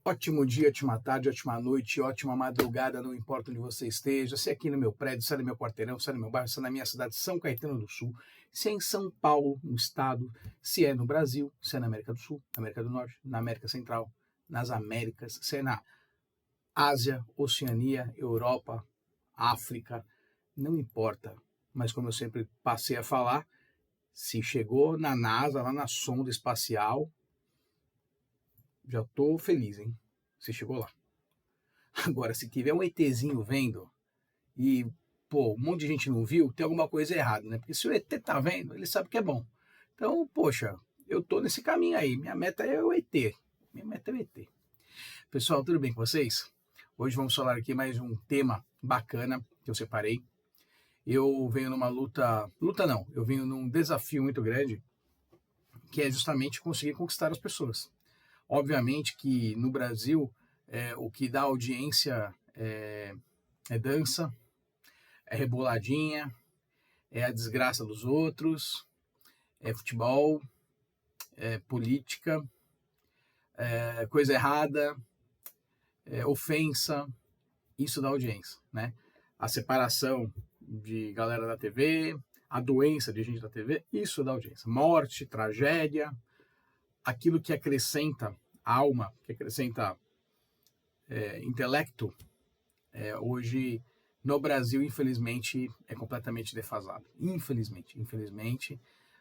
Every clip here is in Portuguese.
Ótimo dia, ótima tarde, ótima noite, ótima madrugada, não importa onde você esteja, se é aqui no meu prédio, se é no meu quarteirão, se é no meu bairro, se é na minha cidade, São Caetano do Sul, se é em São Paulo, no estado, se é no Brasil, se é na América do Sul, na América do Norte, na América Central, nas Américas, se é na Ásia, Oceania, Europa, África, não importa. Mas como eu sempre passei a falar, se chegou na NASA, lá na sonda espacial, já tô feliz, hein? Você chegou lá. Agora, se tiver um ETzinho vendo e, pô, um monte de gente não viu, tem alguma coisa errada, né? Porque se o ET tá vendo, ele sabe que é bom. Então, poxa, eu tô nesse caminho aí. Minha meta é o ET. Minha meta é o ET. Pessoal, tudo bem com vocês? Hoje vamos falar aqui mais um tema bacana que eu separei. Eu venho numa luta não, eu venho num desafio muito grande, que é justamente conseguir conquistar as pessoas. Obviamente que no Brasil, o que dá audiência é dança, é reboladinha, é a desgraça dos outros, é futebol, é política, é coisa errada, é ofensa, isso dá audiência, né? A separação de galera da TV, a doença de gente da TV, isso dá audiência. Morte, tragédia, aquilo que acrescenta alma, que acrescenta intelecto, hoje no Brasil, infelizmente, é completamente defasado. Infelizmente,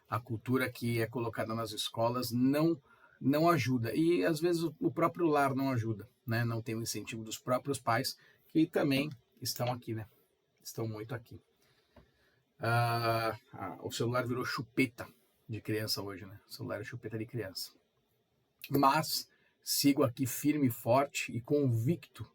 a cultura que é colocada nas escolas não ajuda. E às vezes o próprio lar não ajuda, né? Não tem o incentivo dos próprios pais, que também estão aqui, né? Estão muito aqui. O celular virou chupeta de criança hoje, né? O celular é chupeta de criança. Mas sigo aqui firme e forte e convicto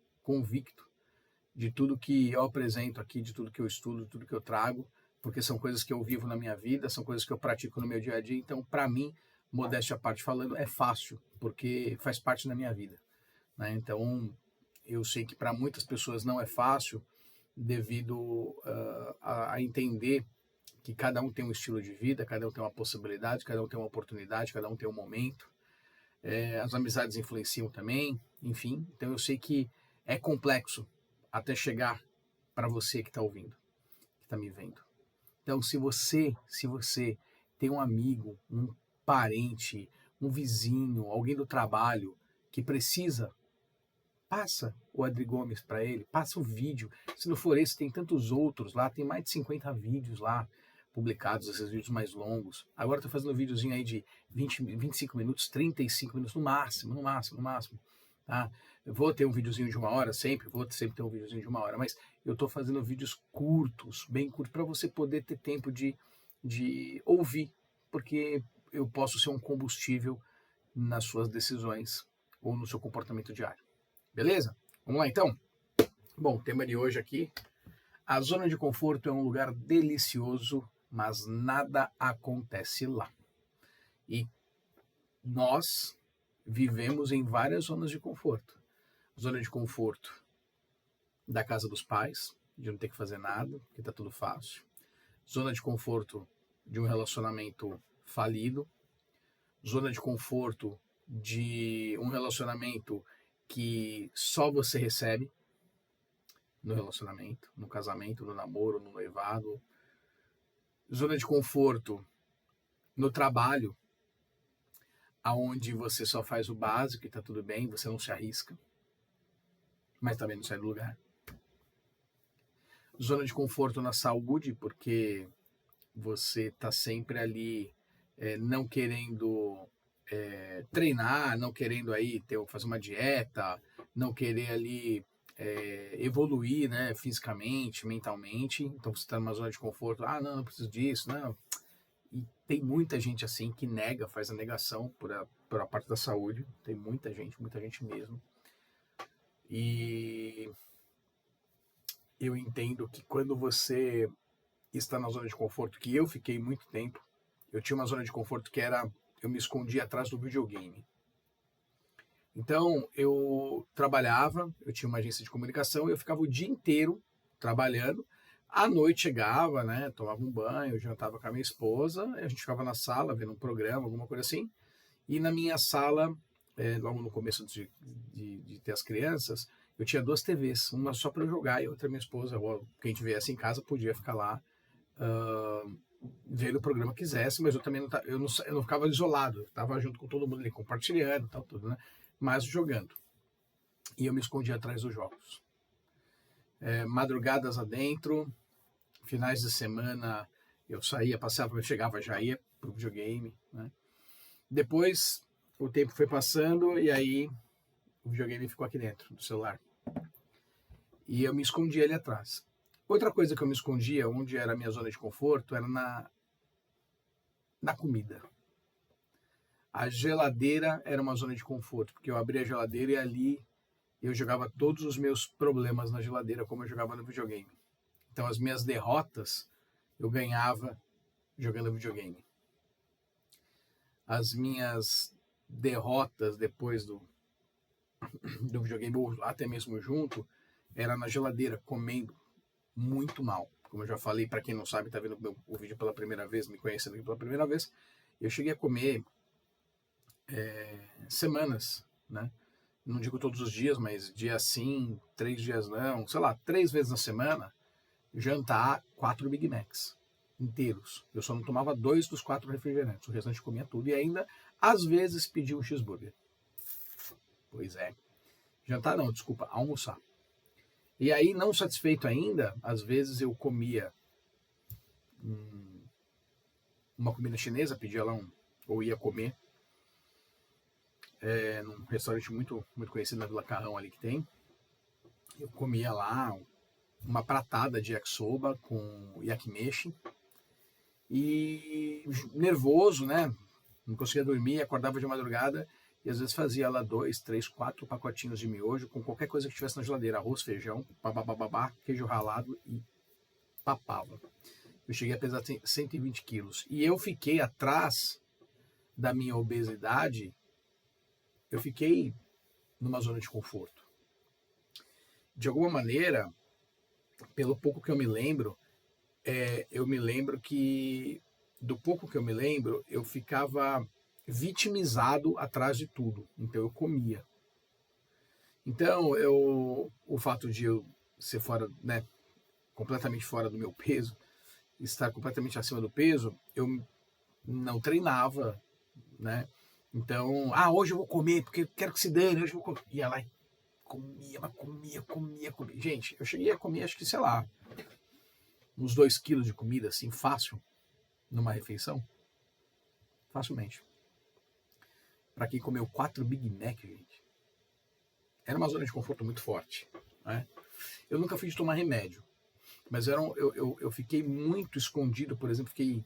de tudo que eu apresento aqui, de tudo que eu estudo, de tudo que eu trago, porque são coisas que eu vivo na minha vida, são coisas que eu pratico no meu dia a dia. Então, para mim, modéstia à parte falando, é fácil, porque faz parte da minha vida, né? Então, eu sei que para muitas pessoas não é fácil, devido a entender que cada um tem um estilo de vida, cada um tem uma possibilidade, cada um tem uma oportunidade, cada um tem um momento. As amizades influenciam também, enfim. Então eu sei que é complexo até chegar para você que está ouvindo, que está me vendo. Então se você tem um amigo, um parente, um vizinho, alguém do trabalho que precisa, passa o Adri Gomes para ele, passa o vídeo. Se não for esse, tem tantos outros lá, tem mais de 50 vídeos lá publicados, esses vídeos mais longos. Agora estou fazendo um videozinho aí de 25 minutos, 35 minutos, no máximo. Tá? Eu vou ter um videozinho de 1 hora sempre, vou sempre ter um videozinho de 1 hora, mas eu estou fazendo vídeos curtos, bem curtos, para você poder ter tempo de ouvir, porque eu posso ser um combustível nas suas decisões ou no seu comportamento diário. Beleza? Vamos lá então? Bom, o tema de hoje aqui, a zona de conforto é um lugar delicioso, mas nada acontece lá. E nós vivemos em várias zonas de conforto. Zona de conforto da casa dos pais, de não ter que fazer nada, porque está tudo fácil. Zona de conforto de um relacionamento falido. Zona de conforto de um relacionamento que só você recebe no relacionamento, no casamento, no namoro, no noivado. Zona de conforto no trabalho, aonde você só faz o básico e tá tudo bem, você não se arrisca, mas também não sai do lugar. Zona de conforto na saúde, porque você tá sempre ali não querendo treinar, não querendo aí fazer uma dieta, não querer ali evoluir, né, fisicamente, mentalmente. Então você está numa zona de conforto, não preciso disso, não. E tem muita gente assim que nega, faz a negação por a parte da saúde. Tem muita gente mesmo. E eu entendo que quando você está na zona de conforto, que eu fiquei muito tempo, eu tinha uma zona de conforto que era, eu me escondia atrás do videogame. Então, eu trabalhava, eu tinha uma agência de comunicação, eu ficava o dia inteiro trabalhando. À noite chegava, né, tomava um banho, jantava com a minha esposa, a gente ficava na sala vendo um programa, alguma coisa assim. E na minha sala logo no começo de ter as crianças, eu tinha 2 TVs, uma só para eu jogar e outra minha esposa, ou quem tivesse em casa podia ficar lá vendo o programa que quisesse, mas eu também eu não ficava isolado, eu estava junto com todo mundo ali, compartilhando, tal, tudo, né? Mas jogando. E eu me escondia atrás dos jogos. Madrugadas adentro, finais de semana eu saía, passava, eu chegava, já ia pro videogame, né? Depois o tempo foi passando e aí o videogame ficou aqui dentro do celular. E eu me escondia ali atrás. Outra coisa que eu me escondia, onde era a minha zona de conforto, era na comida. A geladeira era uma zona de conforto, porque eu abria a geladeira e ali eu jogava todos os meus problemas na geladeira, como eu jogava no videogame. Então as minhas derrotas eu ganhava jogando videogame. As minhas derrotas depois do videogame, ou até mesmo junto, era na geladeira, comendo muito mal. Como eu já falei, para quem não sabe, está vendo o vídeo pela primeira vez, me conhecendo aqui pela primeira vez, eu cheguei a comer semanas, né? Não digo todos os dias, mas dia sim, 3 dias não, sei lá, 3 vezes na semana, jantar 4 Big Macs inteiros. Eu só não tomava 2 dos 4 refrigerantes, o restante comia tudo e ainda, às vezes, pedia um cheeseburger. Pois é. Jantar não, desculpa, almoçar. E aí, não satisfeito ainda, às vezes eu comia uma comida chinesa, pedia lá ou ia comer num restaurante muito, muito conhecido na Vila Carrão ali que tem. Eu comia lá uma pratada de yakisoba com yakimeshi e nervoso, né? Não conseguia dormir, acordava de madrugada e às vezes fazia lá 2, 3, 4 pacotinhos de miojo com qualquer coisa que tivesse na geladeira, arroz, feijão, babababá, queijo ralado e papava. Eu cheguei a pesar 120 quilos e eu fiquei atrás da minha obesidade, eu fiquei numa zona de conforto. De alguma maneira, pelo pouco que eu me lembro, eu me lembro que, do pouco que eu me lembro, eu ficava vitimizado atrás de tudo. Então eu comia. Então o fato de eu ser fora, né, completamente fora do meu peso, estar completamente acima do peso, eu não treinava, né? Então, hoje eu vou comer, porque eu quero que se dane, hoje eu vou comer. Ia lá e comia. Gente, eu cheguei a comer, acho que, sei lá, uns 2 quilos de comida, assim, fácil, numa refeição. Facilmente. Para quem comeu 4 Big Mac, gente, era uma zona de conforto muito forte, né? Eu nunca fui de tomar remédio, mas eu fiquei muito escondido, por exemplo, fiquei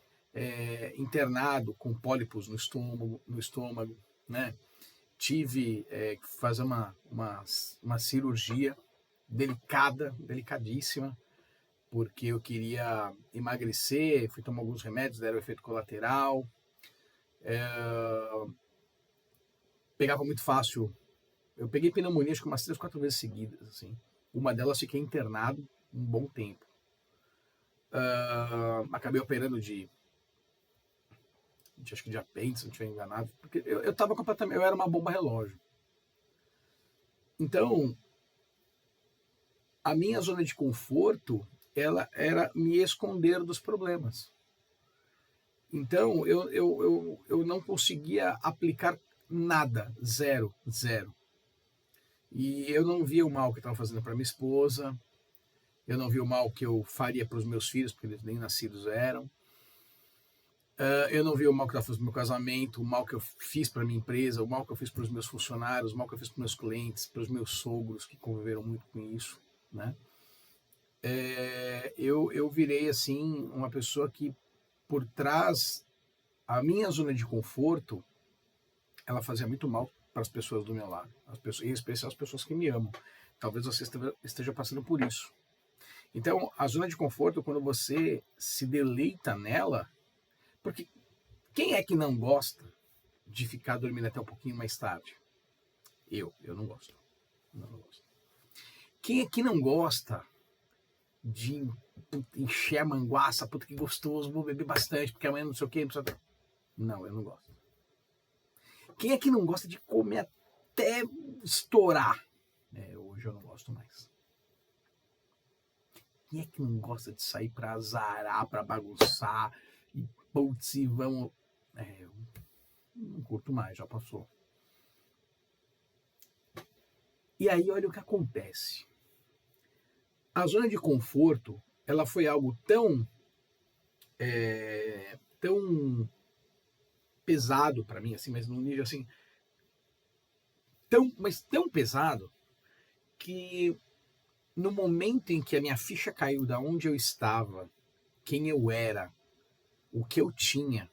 internado com pólipos no estômago, né? Tive que fazer uma cirurgia delicadíssima, porque eu queria emagrecer, fui tomar alguns remédios, deram efeito colateral, pegava muito fácil. Eu peguei pneumonia acho que umas 3, 4 vezes seguidas, assim. Uma delas fiquei internado um bom tempo. Acabei operando acho que de apêndice, se não estiver enganado, porque eu tava completamente, eu era uma bomba relógio. Então, a minha zona de conforto, ela era me esconder dos problemas. Então, eu não conseguia aplicar nada, zero. E eu não via o mal que estava fazendo para minha esposa, eu não via o mal que eu faria para os meus filhos, porque eles nem nascidos eram. Eu não via o mal que estava fazendo para o meu casamento, o mal que eu fiz para a minha empresa, o mal que eu fiz para os meus funcionários, o mal que eu fiz para os meus clientes, para os meus sogros, que conviveram muito com isso, né? Eu virei, assim, uma pessoa que, por trás, a minha zona de conforto, ela fazia muito mal para as pessoas do meu lado, em especial as pessoas que me amam. Talvez você esteja passando por isso. Então, a zona de conforto, quando você se deleita nela, porque quem é que não gosta de ficar dormindo até um pouquinho mais tarde? Eu não gosto. Não gosto. Quem é que não gosta de encher a manguaça, puta que gostoso, vou beber bastante, porque amanhã não sei o que, não, eu não gosto. Quem é que não gosta de comer até estourar? Hoje eu não gosto mais. Quem é que não gosta de sair para azarar, para bagunçar? E putz, e vamos... eu não curto mais, já passou. E aí olha o que acontece. A zona de conforto, ela foi algo tão pesado para mim, assim, mas num nível assim, tão pesado, que no momento em que a minha ficha caiu da onde eu estava, quem eu era, o que eu tinha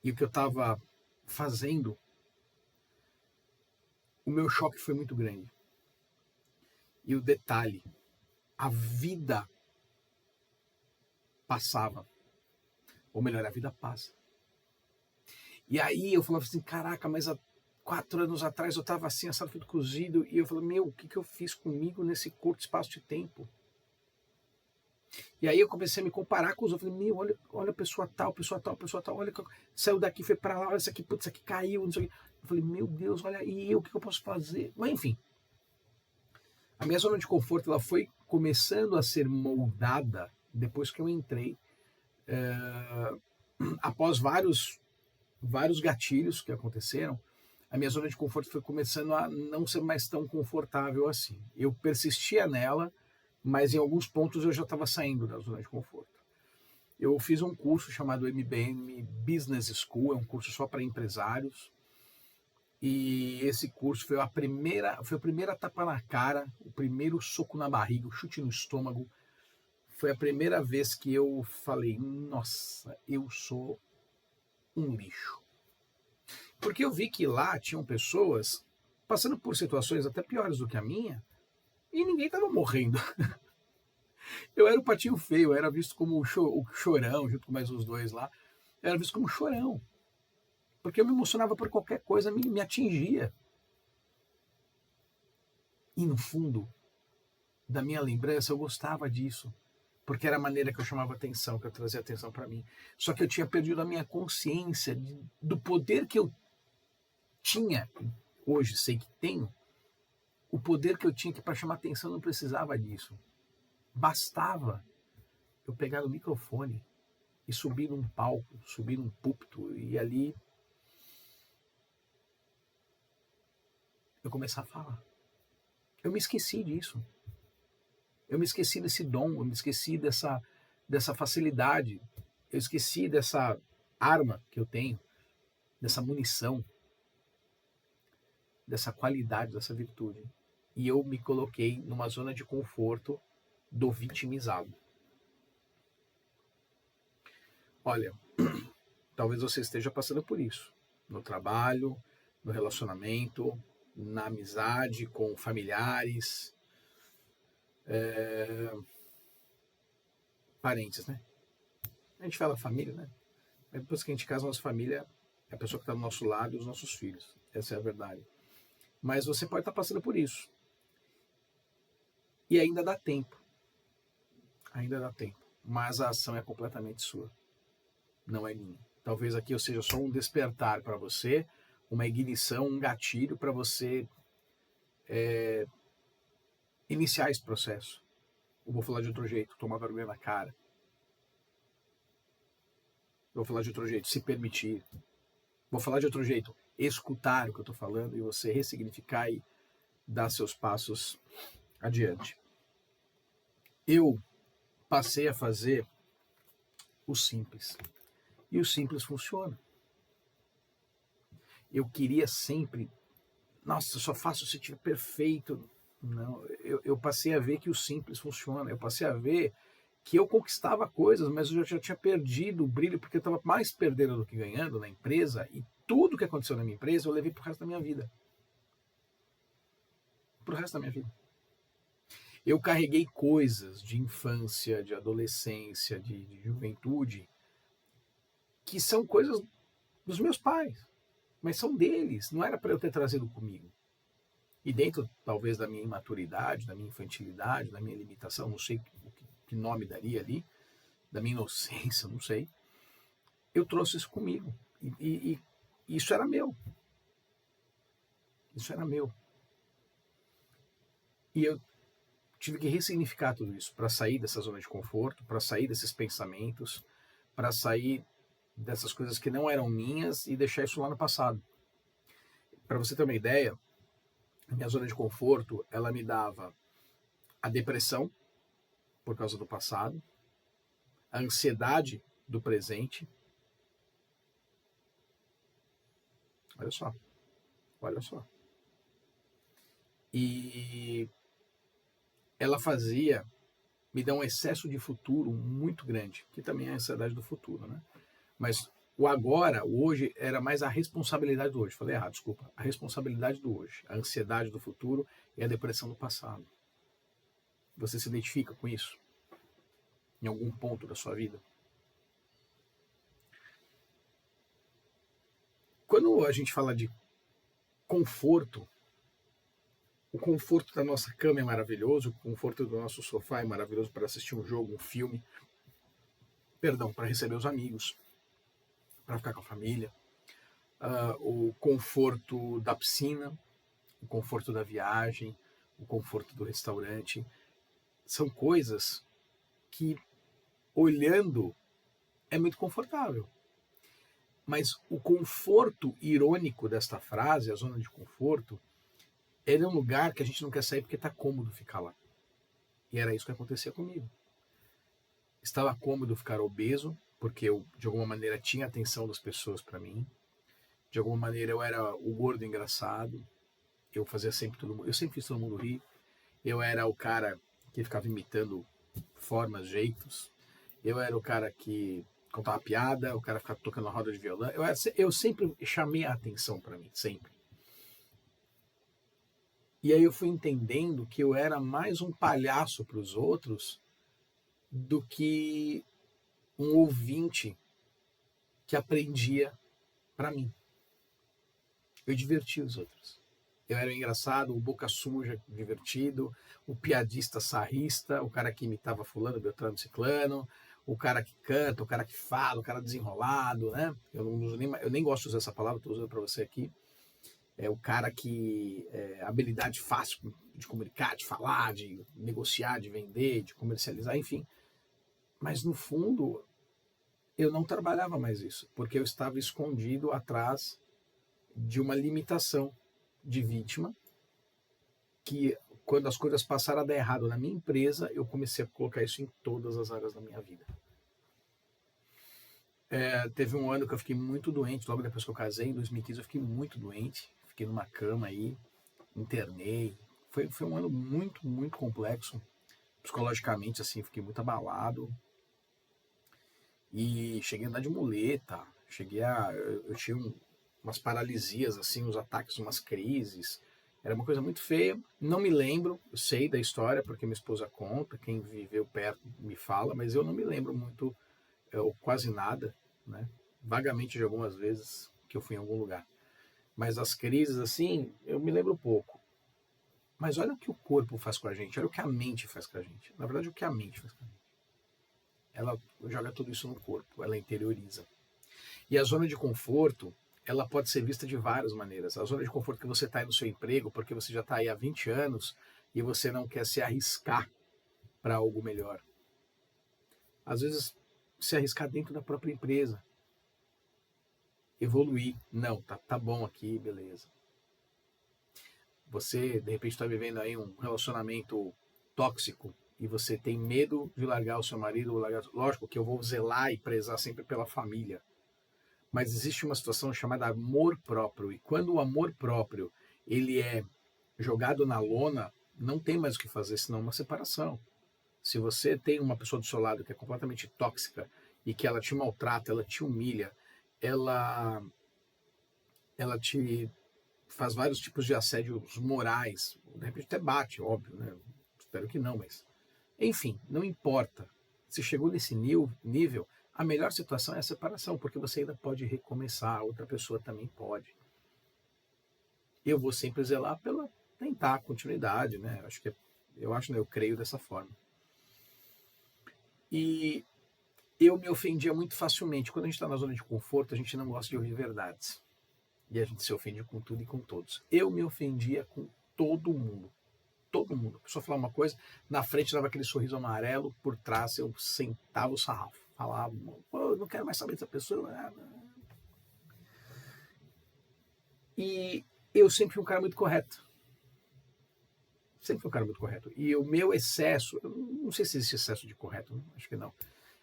e o que eu estava fazendo, o meu choque foi muito grande. E o detalhe, a vida passava. Ou melhor, a vida passa. E aí eu falava assim, caraca, mas há 4 anos atrás eu estava assim, assado feito cozido, e eu falei, meu, o que eu fiz comigo nesse curto espaço de tempo? E aí eu comecei a me comparar com os outros, falei, meu, olha a pessoa tal, olha, saiu daqui, foi para lá, olha isso aqui, putz, isso aqui caiu, não sei o quê. Eu falei, meu Deus, olha, e eu, o que eu posso fazer? Mas enfim, a minha zona de conforto, ela foi começando a ser moldada depois que eu entrei, após vários gatilhos que aconteceram, a minha zona de conforto foi começando a não ser mais tão confortável assim. Eu persistia nela, mas em alguns pontos eu já estava saindo da zona de conforto. Eu fiz um curso chamado MBM Business School, é um curso só para empresários, e esse curso foi o primeiro tapa na cara, o primeiro soco na barriga, o chute no estômago. Foi a primeira vez que eu falei, nossa, eu sou um lixo. Porque eu vi que lá tinham pessoas passando por situações até piores do que a minha e ninguém estava morrendo. Eu era o patinho feio, eu era visto como o chorão, junto com mais os dois lá. Eu era visto como chorão. Porque eu me emocionava por qualquer coisa, me atingia. E no fundo da minha lembrança eu gostava disso. Porque era a maneira que eu chamava atenção, que eu trazia atenção para mim. Só que eu tinha perdido a minha consciência do poder que eu tinha, hoje sei que tenho, o poder que eu tinha, que para chamar atenção não precisava disso. Bastava eu pegar o microfone e subir num palco, subir num púlpito e ali eu começar a falar. Eu me esqueci disso. Eu me esqueci desse dom, eu me esqueci dessa facilidade, eu esqueci dessa arma que eu tenho, dessa munição, dessa qualidade, dessa virtude. E eu me coloquei numa zona de conforto do vitimizado. Olha, talvez você esteja passando por isso, no trabalho, no relacionamento, na amizade com familiares, parentes, né? A gente fala família, né? Depois que a gente casa, a nossa família é a pessoa que está do nosso lado e os nossos filhos. Essa é a verdade. Mas você pode estar passando por isso. E ainda dá tempo. Ainda dá tempo. Mas a ação é completamente sua. Não é minha. Talvez aqui eu seja só um despertar para você, uma ignição, um gatilho para você iniciar esse processo. Eu vou falar de outro jeito, tomar vergonha na cara. Eu vou falar de outro jeito, se permitir. Vou falar de outro jeito, escutar o que eu estou falando e você ressignificar e dar seus passos adiante. Eu passei a fazer o simples. E o simples funciona. Eu queria sempre, nossa, só faço se estiver perfeito. Não, eu passei a ver que o simples funciona. Eu passei a ver que eu conquistava coisas, mas eu já tinha perdido o brilho, porque eu estava mais perdendo do que ganhando na empresa, e tudo que aconteceu na minha empresa eu levei para o resto da minha vida. Para o resto da minha vida. Eu carreguei coisas de infância, de adolescência, de juventude, que são coisas dos meus pais, mas são deles, não era para eu ter trazido comigo. E dentro, talvez, da minha imaturidade, da minha infantilidade, da minha limitação, não sei que nome daria ali, da minha inocência, não sei, eu trouxe isso comigo. E isso era meu. Isso era meu. E eu tive que ressignificar tudo isso para sair dessa zona de conforto, para sair desses pensamentos, para sair dessas coisas que não eram minhas e deixar isso lá no passado. Para você ter uma ideia, a minha zona de conforto, ela me dava a depressão por causa do passado, a ansiedade do presente. Olha só, olha só. E ela fazia me dar um excesso de futuro muito grande, que também é a ansiedade do futuro, né? Mas o agora, o hoje, era mais a responsabilidade do hoje. Falei errado, desculpa. A responsabilidade do hoje, a ansiedade do futuro e a depressão do passado. Você se identifica com isso? Em algum ponto da sua vida? Quando a gente fala de conforto, o conforto da nossa cama é maravilhoso, o conforto do nosso sofá é maravilhoso para assistir um jogo, um filme, perdão, para receber os amigos, para ficar com a família, o conforto da piscina, o conforto da viagem, o conforto do restaurante. São coisas que, olhando, é muito confortável. Mas o conforto irônico desta frase, a zona de conforto, ele é um lugar que a gente não quer sair porque está cômodo ficar lá. E era isso que acontecia comigo. Estava cômodo ficar obeso, porque eu, de alguma maneira, tinha atenção das pessoas para mim. De alguma maneira, eu era o gordo engraçado. Eu fazia sempre todo mundo... Eu sempre fiz todo mundo rir. Eu era o cara que ficava imitando formas, jeitos. Eu era o cara que contava piada, o cara ficava tocando a roda de violão. Eu sempre chamei a atenção para mim, sempre. E aí eu fui entendendo que eu era mais um palhaço para os outros do que um ouvinte que aprendia para mim. Eu divertia os outros. Eu era o engraçado, o boca suja divertido, o piadista sarrista, o cara que imitava fulano, beltrano, ciclano, o cara que canta, o cara que fala, o cara desenrolado, né? Eu nem gosto de usar essa palavra, estou usando para você aqui. É o cara que habilidade fácil de comunicar, de falar, de negociar, de vender, de comercializar, enfim. Mas no fundo, eu não trabalhava mais isso, porque eu estava escondido atrás de uma limitação de vítima, que quando as coisas passaram a dar errado na minha empresa, eu comecei a colocar isso em todas as áreas da minha vida. Teve um ano que eu fiquei muito doente, logo depois que eu casei, em 2015 eu fiquei muito doente, fiquei numa cama aí, internei. Foi um ano muito, muito complexo. Psicologicamente, assim, fiquei muito abalado. E cheguei a andar de muleta, eu tinha umas paralisias, assim, uns ataques, umas crises. Era uma coisa muito feia. Não me lembro, eu sei da história, porque minha esposa conta, quem viveu perto me fala, mas eu não me lembro muito, ou quase nada, né? Vagamente de algumas vezes que eu fui em algum lugar. Mas as crises, assim, eu me lembro pouco. Mas olha o que o corpo faz com a gente, olha o que a mente faz com a gente. Na verdade, o que a mente faz com a gente. Ela joga tudo isso no corpo, ela interioriza. E a zona de conforto, ela pode ser vista de várias maneiras. A zona de conforto que você está aí no seu emprego, porque você já está aí há 20 anos e você não quer se arriscar para algo melhor. Às vezes, se arriscar dentro da própria empresa. Evoluir. Não, tá bom aqui, beleza. Você, de repente, está vivendo aí um relacionamento tóxico e você tem medo de largar o seu marido, lógico que eu vou zelar e prezar sempre pela família. Mas existe uma situação chamada amor próprio. E quando o amor próprio ele é jogado na lona, não tem mais o que fazer senão uma separação. Se você tem uma pessoa do seu lado que é completamente tóxica e que ela te maltrata, ela te humilha, ela te faz vários tipos de assédios morais, de repente até bate, óbvio, né? Espero que não, mas enfim, não importa. Se chegou nesse nível, a melhor situação é a separação, porque você ainda pode recomeçar, a outra pessoa também pode. Eu vou sempre zelar pela tentar a continuidade, né? Eu creio dessa forma. E eu me ofendia muito facilmente. Quando a gente está na zona de conforto, a gente não gosta de ouvir verdades. E a gente se ofende com tudo e com todos. Eu me ofendia com todo mundo. Todo mundo. A pessoa falava uma coisa, na frente dava aquele sorriso amarelo, por trás eu sentava o sarrafo. Falava, pô, não quero mais saber dessa pessoa. E eu sempre fui um cara muito correto. Sempre fui um cara muito correto. E o meu excesso, não sei se existe excesso de correto, acho que não.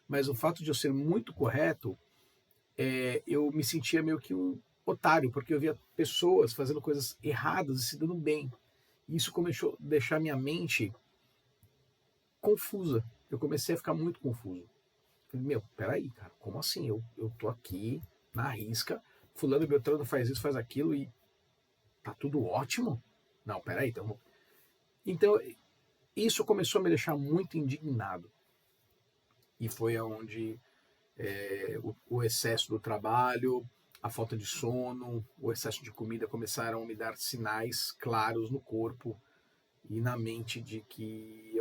Mas o fato de eu ser muito correto, eu me sentia meio que um otário, porque eu via pessoas fazendo coisas erradas e se dando bem. E isso começou a deixar minha mente confusa. Eu comecei a ficar muito confuso. Falei, meu, peraí, cara, como assim? Eu tô aqui na risca, fulano e beltrano faz isso, faz aquilo e tá tudo ótimo? Não, peraí, então isso começou a me deixar muito indignado. E foi aonde o excesso do trabalho, a falta de sono, o excesso de comida começaram a me dar sinais claros no corpo e na mente de que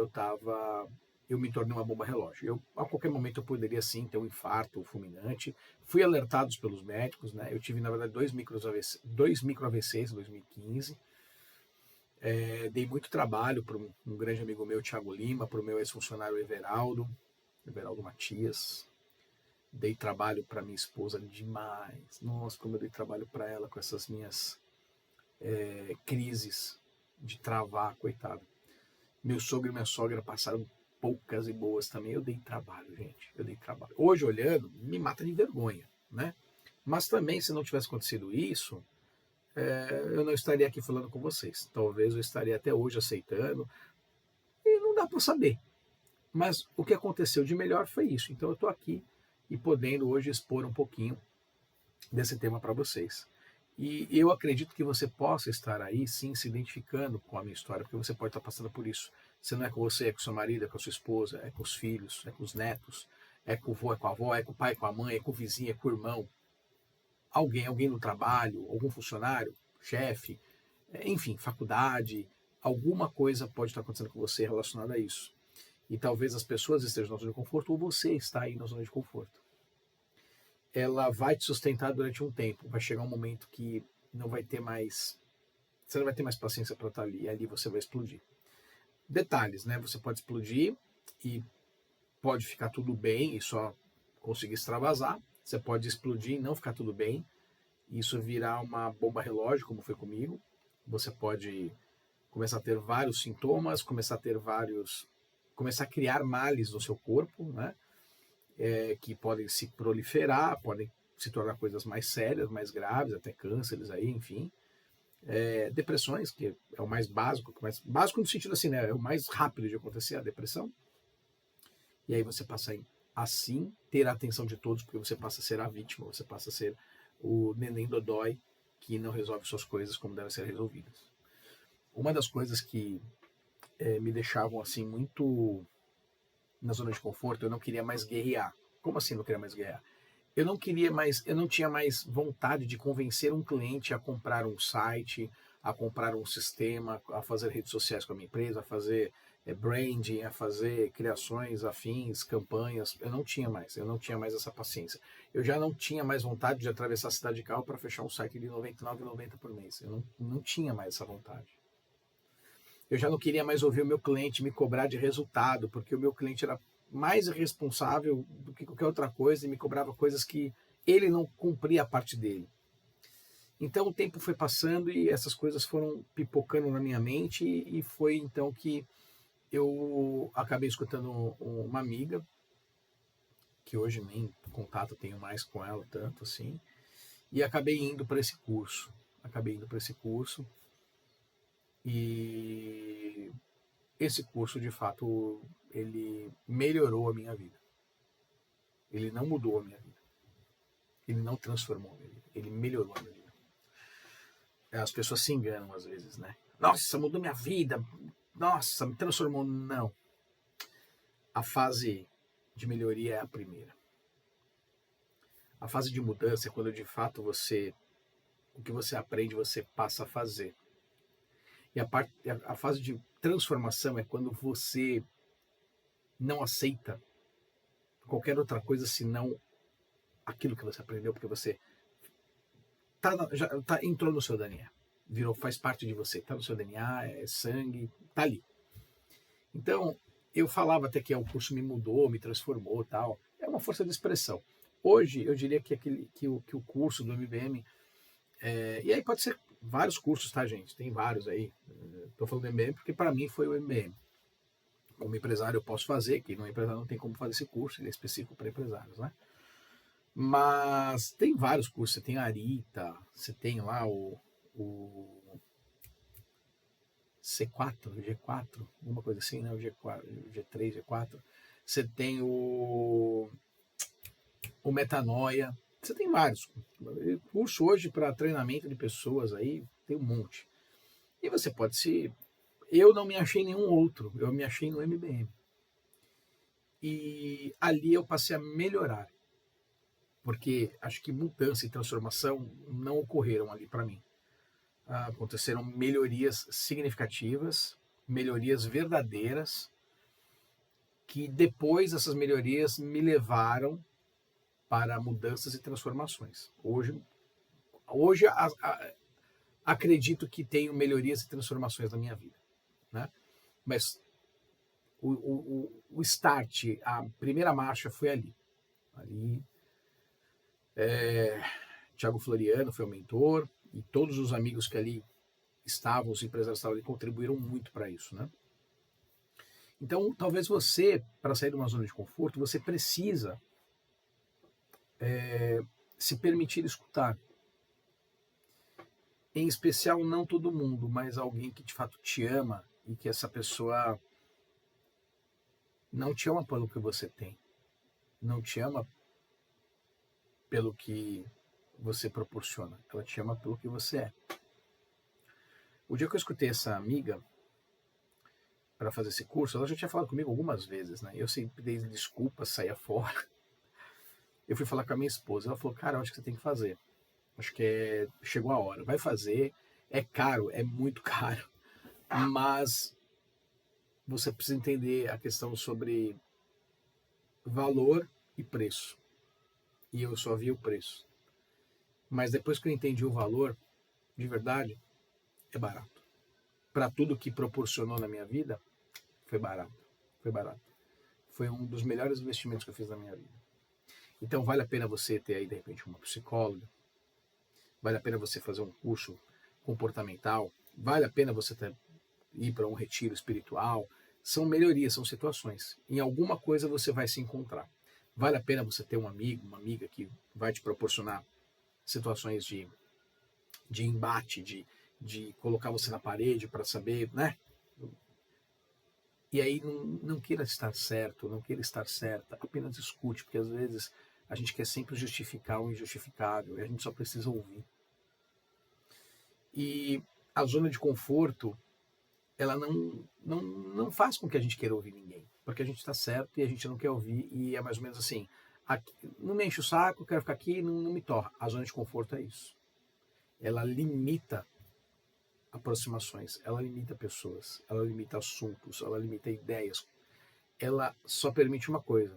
eu me tornei uma bomba relógio. A qualquer momento eu poderia sim ter um infarto fulminante. Fui alertado pelos médicos, né? Eu tive na verdade dois micro AVCs em 2015. Dei muito trabalho para um grande amigo meu, Thiago Lima, para o meu ex-funcionário Everaldo Matias. Dei trabalho para minha esposa demais. Nossa, como eu dei trabalho para ela com essas minhas crises de travar, coitado. Meu sogro e minha sogra passaram poucas e boas também. Eu dei trabalho, gente. Eu dei trabalho. Hoje, olhando, me mata de vergonha, né? Mas também, se não tivesse acontecido isso, eu não estaria aqui falando com vocês. Talvez eu estaria até hoje aceitando. E não dá para saber. Mas o que aconteceu de melhor foi isso. Então eu estou aqui e podendo hoje expor um pouquinho desse tema para vocês. E eu acredito que você possa estar aí, sim, se identificando com a minha história, porque você pode estar passando por isso. Se não é com você, é com seu marido, é com a sua esposa, é com os filhos, é com os netos, é com o vô, é com a avó, é com o pai, com a mãe, é com o vizinho, é com o irmão. Alguém no trabalho, algum funcionário, chefe, enfim, faculdade, alguma coisa pode estar acontecendo com você relacionada a isso. E talvez as pessoas estejam na zona de conforto ou você está aí na zona de conforto. Ela vai te sustentar durante um tempo. Vai chegar um momento que não vai ter mais. Você não vai ter mais paciência para estar ali. E ali você vai explodir. Detalhes, né? Você pode explodir e pode ficar tudo bem e só conseguir extravasar. Você pode explodir e não ficar tudo bem. E isso virar uma bomba relógio, como foi comigo. Você pode começar a ter vários sintomas, começar a criar males no seu corpo, né? Que podem se proliferar, podem se tornar coisas mais sérias, mais graves, até cânceres aí, enfim. Depressões, que é o mais básico, básico no sentido assim, né? É o mais rápido de acontecer, a depressão. E aí você passa a assim ter a atenção de todos, porque você passa a ser a vítima, você passa a ser o neném dodói que não resolve suas coisas como devem ser resolvidas. Uma das coisas que me deixavam assim muito na zona de conforto, eu não queria mais guerrear. Como assim não queria mais guerrear? Eu não tinha mais vontade de convencer um cliente a comprar um site, a comprar um sistema, a fazer redes sociais com a minha empresa, a fazer branding, a fazer criações afins, campanhas. Eu não tinha mais essa paciência. Eu já não tinha mais vontade de atravessar a cidade de carro para fechar um site de R$ 99,90 por mês. Eu não tinha mais essa vontade. Eu já não queria mais ouvir o meu cliente me cobrar de resultado, porque o meu cliente era mais responsável do que qualquer outra coisa e me cobrava coisas que ele não cumpria a parte dele. Então o tempo foi passando e essas coisas foram pipocando na minha mente e foi então que eu acabei escutando uma amiga, que hoje nem contato tenho mais com ela tanto assim, e acabei indo para esse curso. E esse curso, de fato, ele melhorou a minha vida. Ele não mudou a minha vida. Ele não transformou a minha vida. Ele melhorou a minha vida. As pessoas se enganam às vezes, né? Nossa, mudou minha vida. Nossa, me transformou. Não. A fase de melhoria é a primeira. A fase de mudança é quando de fato o que você aprende, você passa a fazer. E a fase de transformação é quando você não aceita qualquer outra coisa senão aquilo que você aprendeu, porque você entrou no seu DNA. Faz parte de você, está no seu DNA, é sangue, está ali. Então, eu falava até que o curso me mudou, me transformou, tal. É uma força de expressão. Hoje, eu diria que o curso do MBM, e aí pode ser vários cursos, tá, gente? Tem vários aí. Estou falando do MBM porque para mim foi o MBM. Como empresário eu posso fazer, que no empresário não tem como fazer esse curso, ele é específico para empresários, né? Mas tem vários cursos, você tem a Arita, você tem lá o C4, o G4, alguma coisa assim, né? O G4, o G3, G4. Você tem o Metanoia. Você tem vários. Curso hoje para treinamento de pessoas aí, tem um monte. E você pode se... Eu não me achei em nenhum outro, eu me achei no MBM. E ali eu passei a melhorar. Porque acho que mudança e transformação não ocorreram ali para mim. Aconteceram melhorias significativas, melhorias verdadeiras, que depois essas melhorias me levaram para mudanças e transformações. Hoje acredito que tenho melhorias e transformações na minha vida, né? Mas o start, a primeira marcha foi ali. Thiago Floriano foi o mentor e todos os amigos que ali estavam, os empresários que estavam ali, contribuíram muito para isso, né? Então, talvez você, para sair de uma zona de conforto, você precisa se permitir escutar. Em especial, não todo mundo, mas alguém que de fato te ama e que essa pessoa não te ama pelo que você tem, não te ama pelo que você proporciona, ela te ama pelo que você é. O dia que eu escutei essa amiga para fazer esse curso, ela já tinha falado comigo algumas vezes, né? Eu sempre dei desculpas, saía fora. Eu fui falar com a minha esposa, ela falou, cara, eu acho que você tem que fazer. Acho que chegou a hora, vai fazer, é caro, é muito caro, mas você precisa entender a questão sobre valor e preço. E eu só vi o preço. Mas depois que eu entendi o valor, de verdade, é barato. Para tudo que proporcionou na minha vida, foi barato. Foi barato. Foi um dos melhores investimentos que eu fiz na minha vida. Então vale a pena você ter aí, de repente, uma psicóloga, vale a pena você fazer um curso comportamental, vale a pena você ir para um retiro espiritual. São melhorias, são situações. Em alguma coisa você vai se encontrar. Vale a pena você ter um amigo, uma amiga que vai te proporcionar situações de embate, de colocar você na parede para saber, né? E aí não queira estar certo, não queira estar certa, apenas escute, porque às vezes a gente quer sempre justificar o injustificável e a gente só precisa ouvir. E a zona de conforto, ela não faz com que a gente queira ouvir ninguém, porque a gente está certo e a gente não quer ouvir, e é mais ou menos assim, aqui, não me enche o saco, quero ficar aqui, não me torra. A zona de conforto é isso. Ela limita aproximações, ela limita pessoas, ela limita assuntos, ela limita ideias. Ela só permite uma coisa,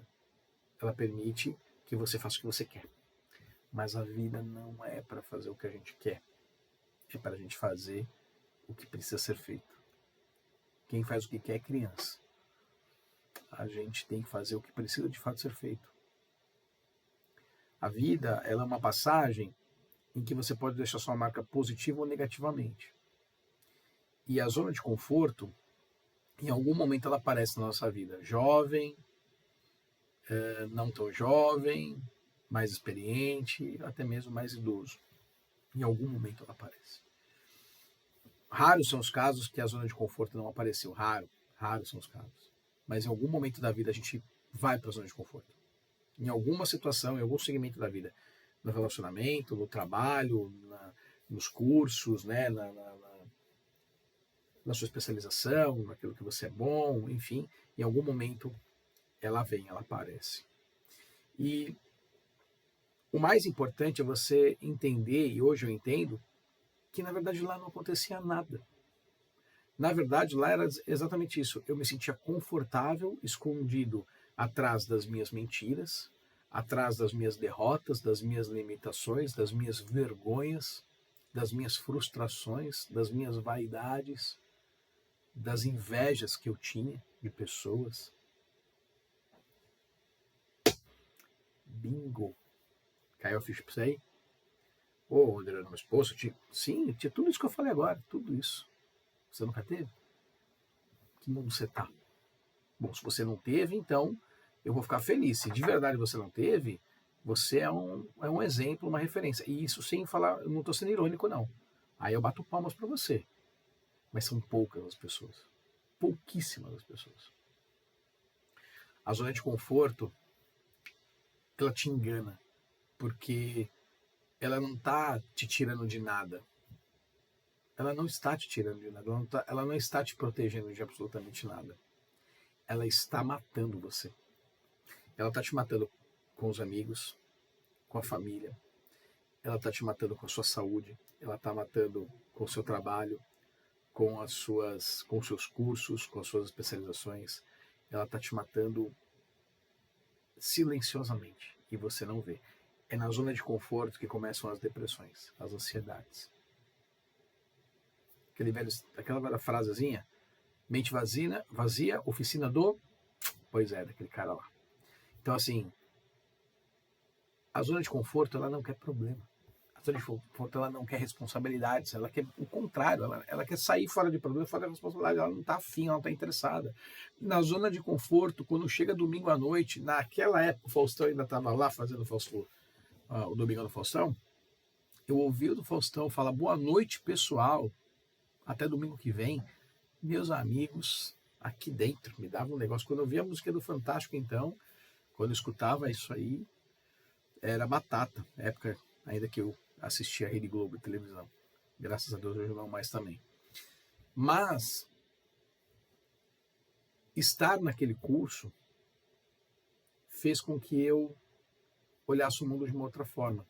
ela permite que você faça o que você quer. Mas a vida não é para fazer o que a gente quer, é para a gente fazer o que precisa ser feito. Quem faz o que quer é criança. A gente tem que fazer o que precisa de fato ser feito. A vida, ela é uma passagem em que você pode deixar sua marca positiva ou negativamente. E a zona de conforto, em algum momento ela aparece na nossa vida. Jovem, não tão jovem, mais experiente, até mesmo mais idoso. Em algum momento ela aparece. Raros são os casos que a zona de conforto não apareceu. Raros são os casos. Mas em algum momento da vida a gente vai para a zona de conforto. Em alguma situação, em algum segmento da vida. No relacionamento, no trabalho, nos cursos, né, na sua especialização, naquilo que você é bom, enfim, em algum momento ela vem, ela aparece. E o mais importante é você entender, e hoje eu entendo, que na verdade lá não acontecia nada. Na verdade lá era exatamente isso. Eu me sentia confortável, escondido atrás das minhas mentiras, atrás das minhas derrotas, das minhas limitações, das minhas vergonhas, das minhas frustrações, das minhas vaidades, das invejas que eu tinha de pessoas. Bingo! Caiu a ficha pra você aí? Ô, Adriano, mas poxa, sim, tinha tudo isso que eu falei agora, tudo isso. Você nunca teve? Que mundo você tá? Bom, se você não teve, então eu vou ficar feliz. Se de verdade você não teve, você é um exemplo, uma referência. E isso sem falar, eu não estou sendo irônico, não. Aí eu bato palmas para você. Mas são poucas as pessoas. Pouquíssimas as pessoas. A zona de conforto, ela te engana. Porque ela não está te tirando de nada. Ela não está te tirando de nada. Ela não está te protegendo de absolutamente nada. Ela está matando você. Ela está te matando com os amigos, com a família. Ela está te matando com a sua saúde. Ela está matando com o seu trabalho, com os seus cursos, com as suas especializações. Ela está te matando silenciosamente e você não vê. É na zona de conforto que começam as depressões, as ansiedades. Aquela velha frasezinha, mente vazia, oficina do... Pois é, daquele cara lá. Então, assim, a zona de conforto, ela não quer problema. A zona de conforto, ela não quer responsabilidades, ela quer o contrário, ela quer sair fora de problema, fora da responsabilidade, ela não está afim, ela não está interessada. Na zona de conforto, quando chega domingo à noite, naquela época o Faustão ainda estava lá fazendo o Domingão do Faustão, eu ouvi o do Faustão falar boa noite, pessoal, até domingo que vem. Meus amigos, aqui dentro, me dava um negócio. Quando eu via a música do Fantástico, então, quando eu escutava isso aí, era batata. Época ainda que eu assistia a Rede Globo de televisão. Graças a Deus hoje não mais também. Mas estar naquele curso fez com que eu olhasse o mundo de uma outra forma.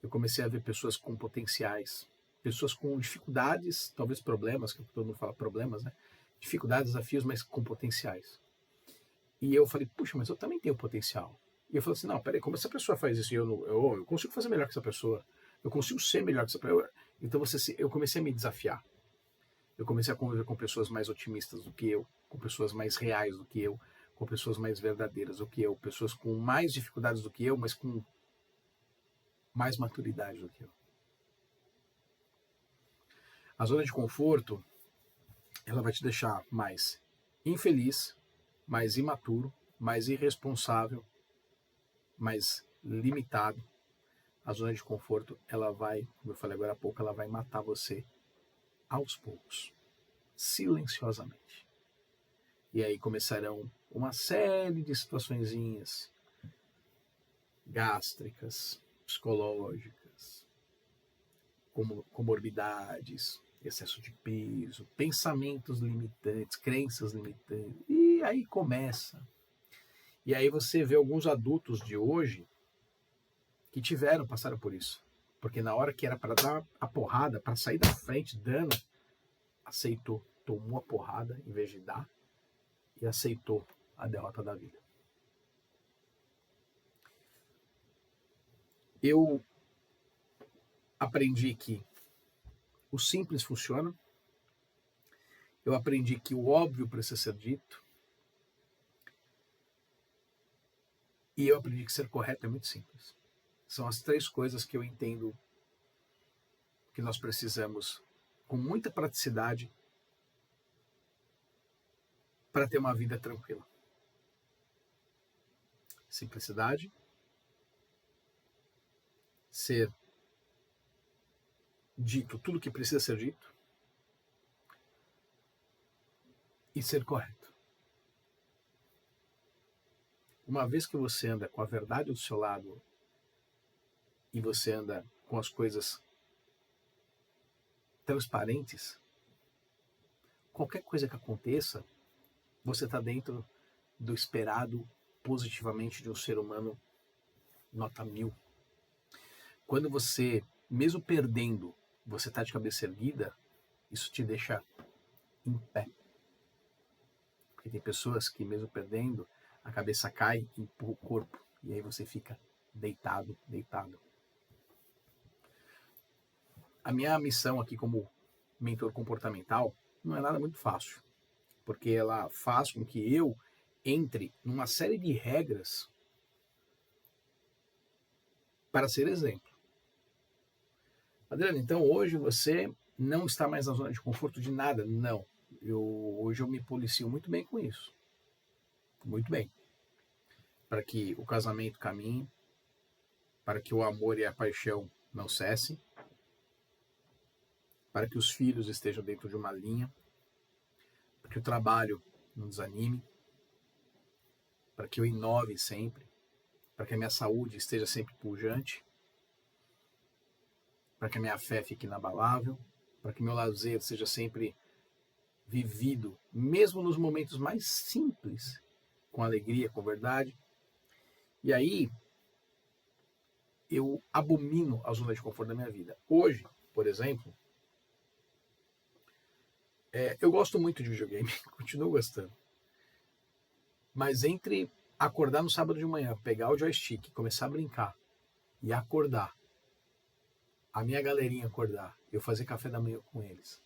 Eu comecei a ver pessoas com potenciais, pessoas com dificuldades, talvez problemas, que todo mundo fala problemas, né? Dificuldades, desafios, mas com potenciais. E eu falei, puxa, mas eu também tenho potencial. E eu falei assim, não, peraí, como essa pessoa faz isso? E eu consigo fazer melhor que essa pessoa. Eu consigo ser melhor que essa pessoa. Então eu comecei a me desafiar. Eu comecei a conviver com pessoas mais otimistas do que eu, com pessoas mais reais do que eu, com pessoas mais verdadeiras do que eu, pessoas com mais dificuldades do que eu, mas com mais maturidade do que eu. A zona de conforto, ela vai te deixar mais infeliz, mais imaturo, mais irresponsável, mais limitado. A zona de conforto, ela vai, como eu falei agora há pouco, ela vai matar você aos poucos, silenciosamente. E aí começarão uma série de situaçõezinhas gástricas, psicológicas, comorbidades, excesso de peso, pensamentos limitantes, crenças limitantes. E aí começa. E aí você vê alguns adultos de hoje que passaram por isso. Porque na hora que era para dar a porrada, para sair da frente dando, aceitou, tomou a porrada em vez de dar e aceitou a derrota da vida. Eu aprendi que o simples funciona. Eu aprendi que o óbvio precisa ser dito. E eu aprendi que ser correto é muito simples. São as 3 coisas que eu entendo que nós precisamos, com muita praticidade, para ter uma vida tranquila. Simplicidade, ser dito tudo que precisa ser dito e ser correto. Uma vez que você anda com a verdade do seu lado e você anda com as coisas transparentes, qualquer coisa que aconteça, você está dentro do esperado positivamente de um ser humano nota 1000. Quando você, mesmo perdendo, você está de cabeça erguida, isso te deixa em pé. Porque tem pessoas que, mesmo perdendo, a cabeça cai e empurra o corpo. E aí você fica deitado. A minha missão aqui como mentor comportamental não é nada muito fácil, porque ela faz com que eu entre numa série de regras para ser exemplo. Adriano, então hoje você não está mais na zona de conforto de nada? Não. Hoje eu me policio muito bem com isso. Muito bem. Para que o casamento caminhe, para que o amor e a paixão não cessem, para que os filhos estejam dentro de uma linha, para que o trabalho não desanime, para que eu inove sempre, para que a minha saúde esteja sempre pujante, para que a minha fé fique inabalável, para que meu lazer seja sempre vivido, mesmo nos momentos mais simples, com alegria, com verdade. E aí, eu abomino a zona de conforto da minha vida. Hoje, por exemplo, eu gosto muito de videogame, continuo gostando. Mas entre acordar no sábado de manhã, pegar o joystick, começar a brincar e acordar, a minha galerinha acordar, eu fazer café da manhã com eles,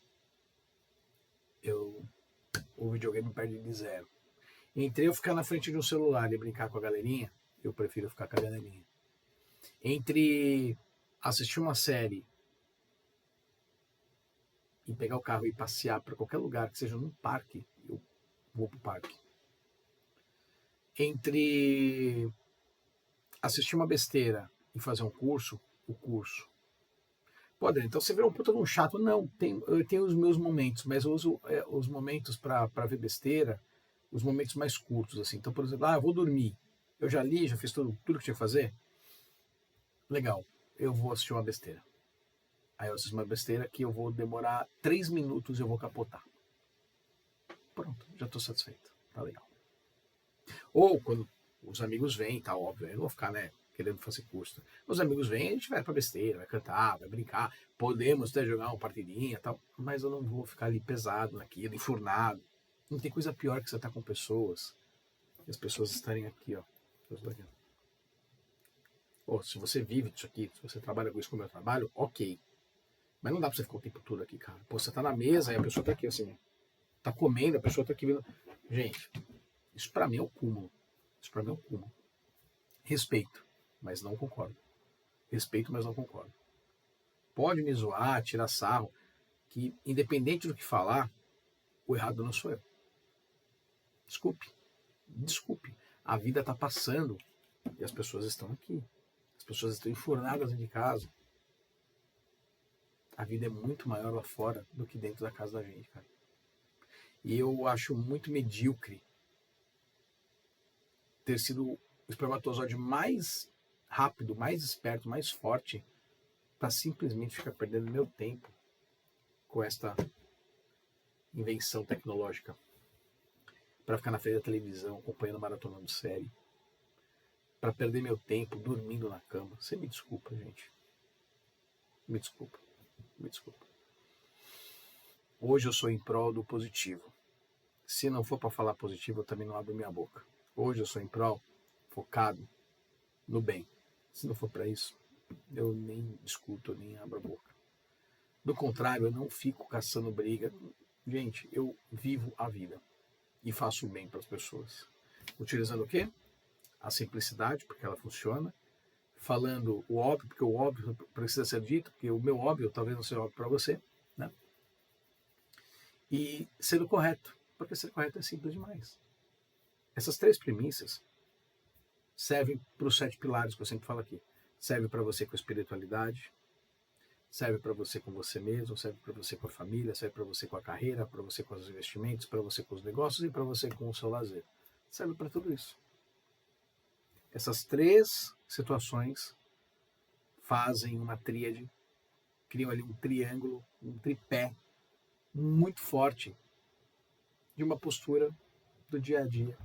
o videogame perde de 0. Entre eu ficar na frente de um celular e brincar com a galerinha, eu prefiro ficar com a galerinha. Entre assistir uma série e pegar o carro e passear para qualquer lugar, que seja num parque, eu vou pro parque. Entre assistir uma besteira e fazer um curso, o curso. Pô, Adriano, então você virou um puta de um chato. Não, eu tenho os meus momentos, mas eu uso os momentos para ver besteira, os momentos mais curtos, assim. Então, por exemplo, eu vou dormir. Eu já li, já fiz tudo que tinha que fazer. Legal, eu vou assistir uma besteira. Aí eu assisto uma besteira que eu vou demorar 3 minutos e eu vou capotar. Pronto, já tô satisfeito. Tá legal. Ou quando os amigos vêm, tá óbvio, eu não vou ficar, querendo fazer curso. Os amigos vêm, a gente vai pra besteira, vai cantar, vai brincar, podemos até jogar uma partidinha e tal, mas eu não vou ficar ali pesado naquilo, enfurnado. Não tem coisa pior que você estar com pessoas e as pessoas estarem aqui, ó. Ou se você vive disso aqui, se você trabalha com isso como eu trabalho, ok. Mas não dá pra você ficar o tempo todo aqui, cara. Pô, você tá na mesa e a pessoa tá aqui assim, tá comendo, a pessoa tá aqui vendo. Gente, isso pra mim é o cúmulo. Isso pra mim é o cúmulo. Respeito, mas não concordo. Respeito, mas não concordo. Pode me zoar, tirar sarro, que independente do que falar, o errado não sou eu. Desculpe. A vida tá passando e as pessoas estão aqui. As pessoas estão enfurnadas dentro de casa. A vida é muito maior lá fora do que dentro da casa da gente, cara. E eu acho muito medíocre ter sido o espermatozoide mais rápido, mais esperto, mais forte, para simplesmente ficar perdendo meu tempo com esta invenção tecnológica, para ficar na frente da televisão acompanhando maratona de série, para perder meu tempo dormindo na cama. Você me desculpa, gente. Me desculpa. Hoje eu sou em prol do positivo. Se não for para falar positivo, eu também não abro minha boca. Hoje eu sou em prol, focado no bem. Se não for para isso, eu nem discuto, eu nem abro a boca. Do contrário, eu não fico caçando briga. Gente, eu vivo a vida e faço o bem para as pessoas. Utilizando o quê? A simplicidade, porque ela funciona. Falando o óbvio, porque o óbvio precisa ser dito, porque o meu óbvio talvez não seja óbvio para você, né? E sendo correto, porque ser correto é simples demais. Essas 3 premissas servem para os 7 pilares que eu sempre falo aqui. Serve para você com a espiritualidade, serve para você com você mesmo, serve para você com a família, serve para você com a carreira, para você com os investimentos, para você com os negócios e para você com o seu lazer. Serve para tudo isso. Essas 3 situações fazem uma tríade, criam ali um triângulo, um tripé muito forte de uma postura do dia a dia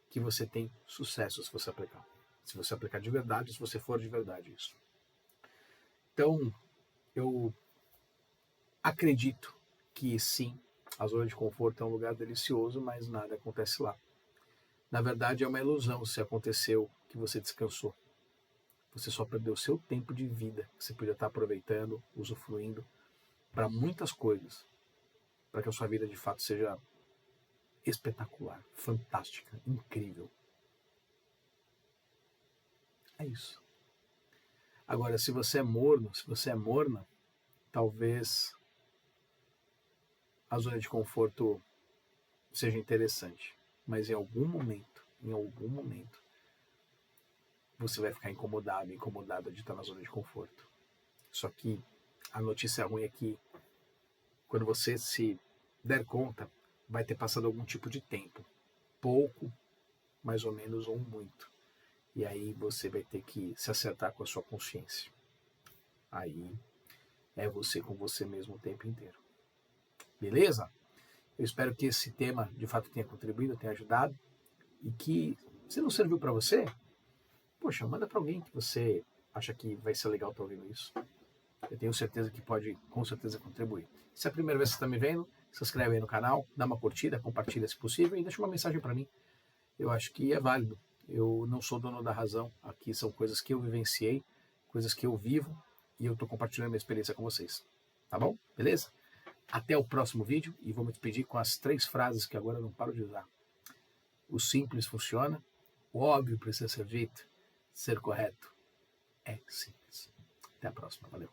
que você tem sucesso se você aplicar. Se você aplicar de verdade, se você for de verdade isso. Então, eu acredito que sim, a zona de conforto é um lugar delicioso, mas nada acontece lá. Na verdade, é uma ilusão se aconteceu que você descansou. Você só perdeu o seu tempo de vida, que você podia estar aproveitando, usufruindo, para muitas coisas, para que a sua vida de fato seja espetacular, fantástica, incrível. É isso. Agora, se você é morno, se você é morna, talvez a zona de conforto seja interessante, mas em algum momento, você vai ficar incomodada de estar na zona de conforto. Só que a notícia ruim é que quando você se der conta, vai ter passado algum tipo de tempo. Pouco, mais ou menos, ou muito. E aí você vai ter que se acertar com a sua consciência. Aí é você com você mesmo o tempo inteiro. Beleza? Eu espero que esse tema de fato tenha contribuído, tenha ajudado. E que, se não serviu para você, poxa, manda para alguém que você acha que vai ser legal estar ouvindo isso. Eu tenho certeza que pode, com certeza, contribuir. Se é a primeira vez que você está me vendo, se inscreve aí no canal, dá uma curtida, compartilha se possível e deixa uma mensagem para mim. Eu acho que é válido. Eu não sou dono da razão. Aqui são coisas que eu vivenciei, coisas que eu vivo e eu estou compartilhando minha experiência com vocês. Tá bom? Beleza? Até o próximo vídeo e vou me despedir com as 3 frases que agora eu não paro de usar. O simples funciona, o óbvio precisa ser dito, ser correto é simples. Até a próxima. Valeu.